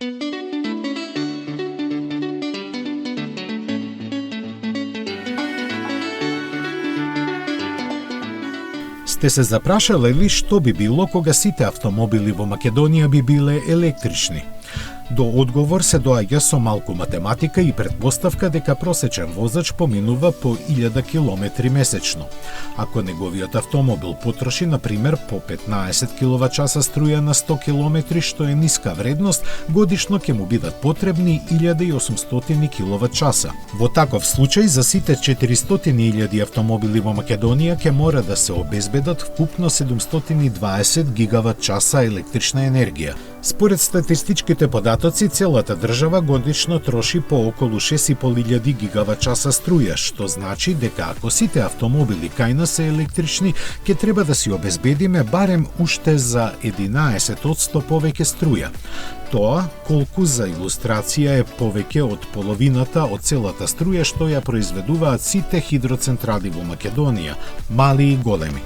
Сте се запрашале ли што би било кога сите автомобили во Македонија би биле електрични? До одговор се доаѓа со малку математика и претпоставка дека просечен возач поминува по 1000 километри месечно. Ако неговиот автомобил потроши, например, по 15 киловат-часа струја на 100 километри, што е ниска вредност, годишно ќе му бидат потребни 1800 киловат-часа. Во таков случај, за сите 400.000 автомобили во Македонија ќе мора да се обезбедат вкупно 720 гигават-часа електрична енергија. Според статистичките податоци, целата држава годишно троши по околу 6.500 гигават-часа струја, што значи дека ако сите автомобили кај нас се електрични, ќе треба да си обезбедиме барем уште за 11% повеќе струја. Тоа, колку за илустрација е повеќе од половината од целата струја што ја произведуваат сите хидроцентрали во Македонија, мали и големи.